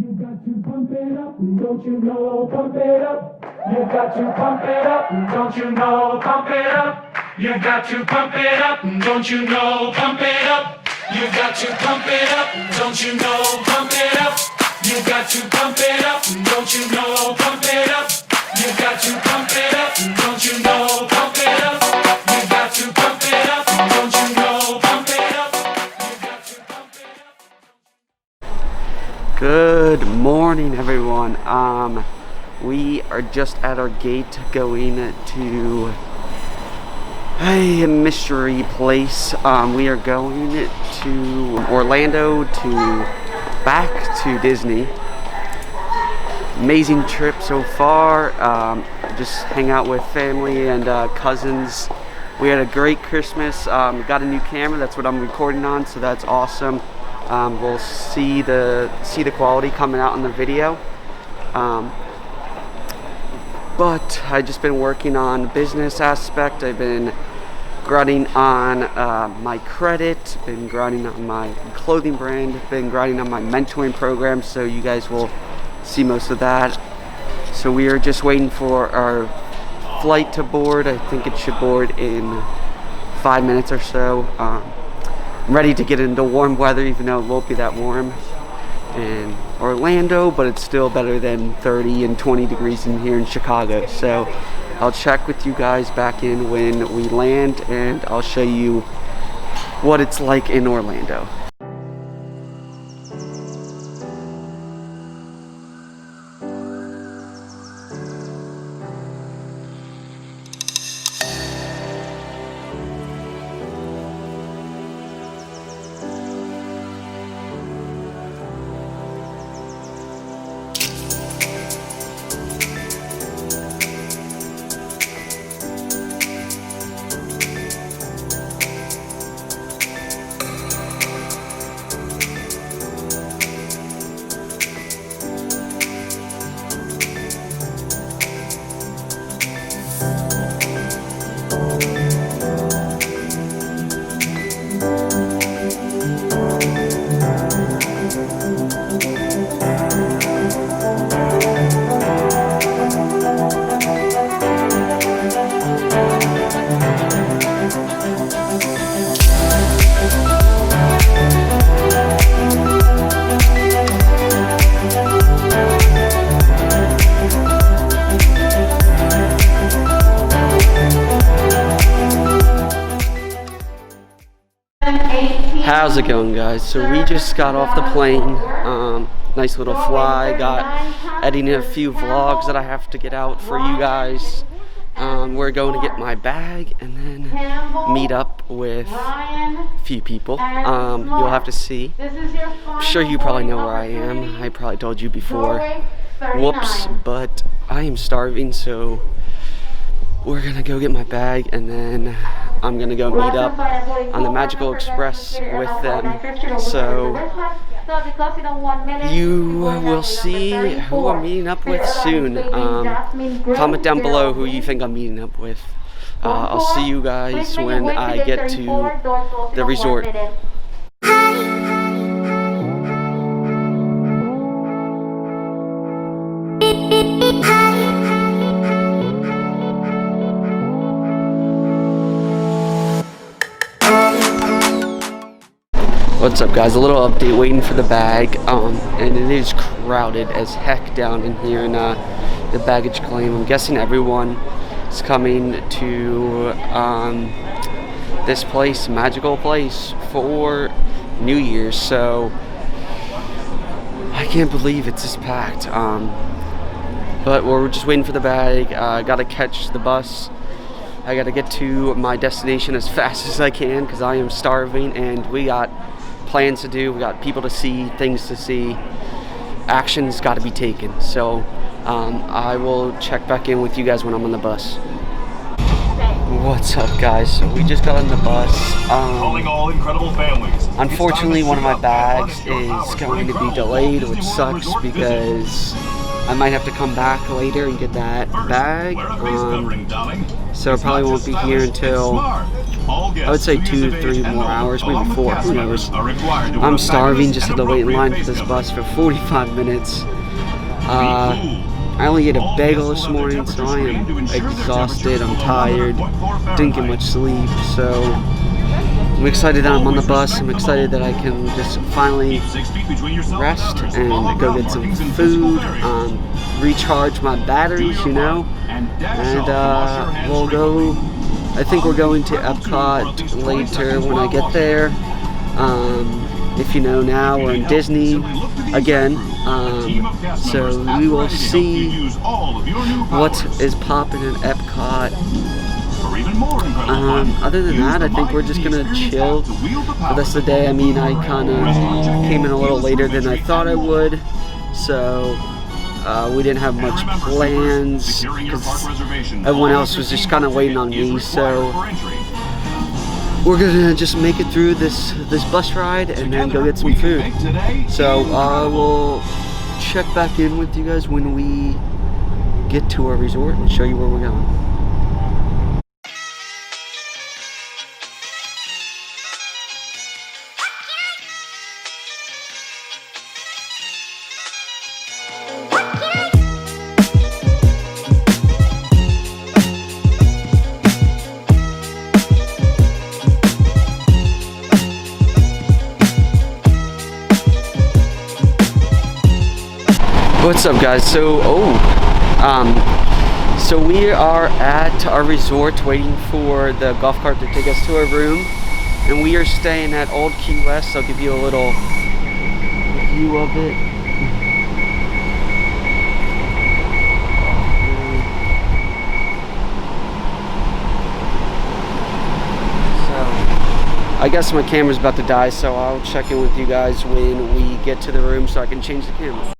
You got to pump it up, don't you know? Pump it up. You got to pump it up, don't you know? Pump it up. You got to pump it up, don't you know? Pump it up. You got to pump it up, don't you know? Pump it up. You got to pump it up, don't you know? Pump it up. You got to pump it up, don't you know? Pump it up. You got to pump it up, don't you know? Pump it up. You got to pump it up. Good morning, everyone. We are just at our gate going to a mystery place. We are going to Orlando back to Disney. Amazing trip so far. Just hang out with family and cousins. We had a great Christmas. Got a new camera. That's what I'm recording on, so that's awesome. We'll see the quality coming out in the video. But I've just been working on the business aspect. I've been grinding on my credit, been grinding on my clothing brand, been grinding on my mentoring program, so you guys will see most of that. So we are just waiting for our flight to board. I think it should board in 5 minutes or so. I'm ready to get into warm weather, even though it won't be that warm in Orlando, but it's still better than 30 and 20 degrees in here in Chicago. So I'll check with you guys back in when we land, and I'll show you what it's like in Orlando. How's it going, guys? So we just got off the plane. Nice little fly. Got editing a few vlogs that I have to get out for you guys. We're going to get my bag and then meet up with a few people. You'll have to see. I'm sure you probably know where I am. I probably told you before. Whoops, but I am starving, so we're gonna go get my bag and then I'm gonna go meet up on the Magical Express with them. So you will see who I'm meeting up with soon. Comment down below who you think I'm meeting up with. I'll see you guys when I get to the resort. What's up, guys? A little update, waiting for the bag, and it is crowded as heck down in here in the baggage claim. I'm guessing everyone is coming to this place, magical place, for New Year's, so I can't believe it's this packed. But we're just waiting for the bag. Gotta catch the bus. I gotta get to my destination as fast as I can because I am starving, and we got plans to do, we got people to see, things to see, action's got to be taken. So I will check back in with you guys when I'm on the bus. What's up, guys? So we just got on the bus. Calling all incredible families. Unfortunately, one of my bags is going to be delayed, which sucks because I might have to come back later and get that bag. So it probably won't be here until I would say 2 to 3 more hours, maybe 4, who knows. I'm starving, just had to wait in line for this bus for 45 minutes. I only ate a bagel this morning, so I am exhausted, I'm tired, didn't get much sleep, so I'm excited that I'm on the bus. I'm excited that I can just finally rest and go get some food, recharge my batteries, you know, and we'll go. I think we're going to Epcot later when I get there. If you know now, we're in Disney again, so we will see what is popping in Epcot. Other than that, I think we're just gonna chill for the rest of the day. I mean, I kind of came in a little later than I thought I would, so we didn't have much plans because everyone else was just kind of waiting on me. So we're gonna just make it through this bus ride and then go get some food. So I will check back in with you guys when we get to our resort and show you where we're going. What's up, guys? So we are at our resort waiting for the golf cart to take us to our room, and we are staying at Old Key West. I'll give you a little view of it. I guess my camera's about to die, so I'll check in with you guys when we get to the room so I can change the camera.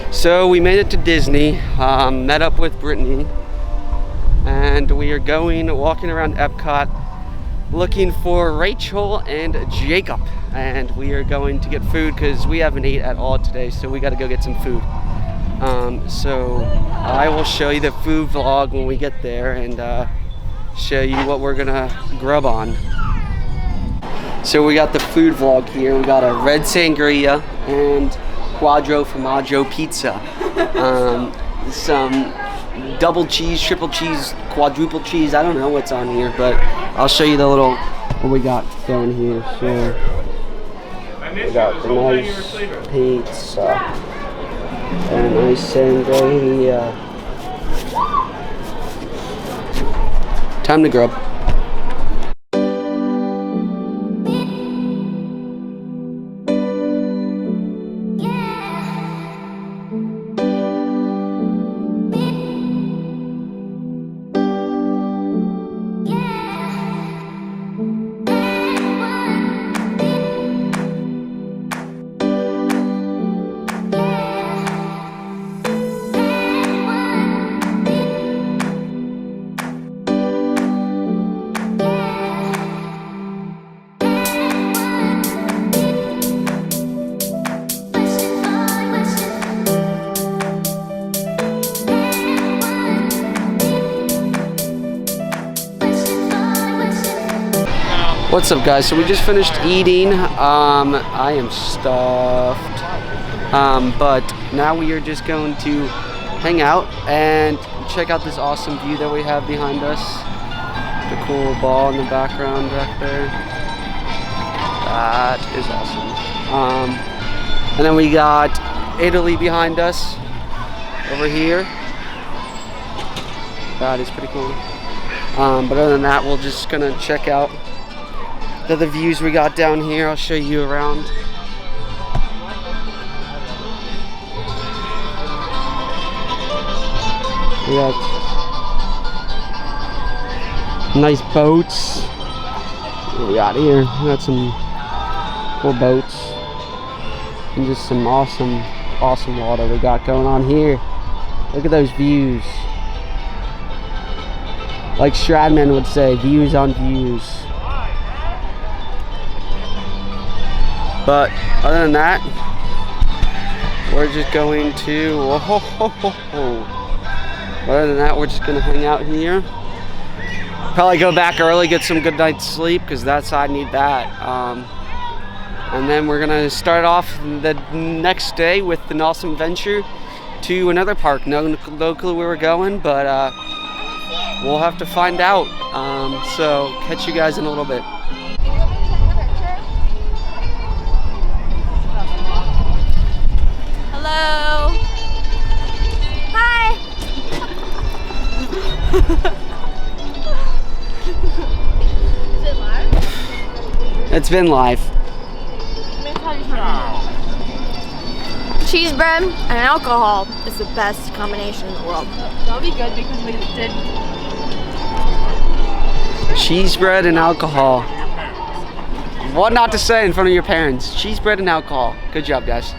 So we made it to Disney, met up with Brittany, and we are walking around Epcot looking for Rachel and Jacob, and we are going to get food because we haven't ate at all today, so we got to go get some food. So I will show you the food vlog when we get there and show you what we're gonna grub on. So we got the food vlog here. We got a red sangria and quadro formaggio pizza, some double cheese, triple cheese, quadruple cheese. I don't know what's on here, but I'll show you the little what we got going here. So we got the nice pizza, and nice sangria. Time to grub. What's up, guys? So we just finished eating. I am stuffed, but now we are just going to hang out and check out this awesome view that we have behind us. The cool ball in the background back there. That is awesome. And then we got Italy behind us over here. That is pretty cool. But other than that, we're just gonna check out the other views we got down here. I'll show you around. We got nice boats. What do we got here? We got some cool boats and just some awesome water we got going on here. Look at those views. Like Stradman would say, views on views. But other than that, we're just going to, other than that, we're just gonna hang out here. Probably go back early, get some good night's sleep, because I need that. And then we're gonna start off the next day with an awesome adventure to another park. No clue where we're going, but we'll have to find out. So catch you guys in a little bit. Hello. Hi. Is it live? It's been live. Cheese bread and alcohol is the best combination in the world. That'll be good because we did. Cheese bread and alcohol. What not to say in front of your parents? Cheese bread and alcohol. Good job, guys.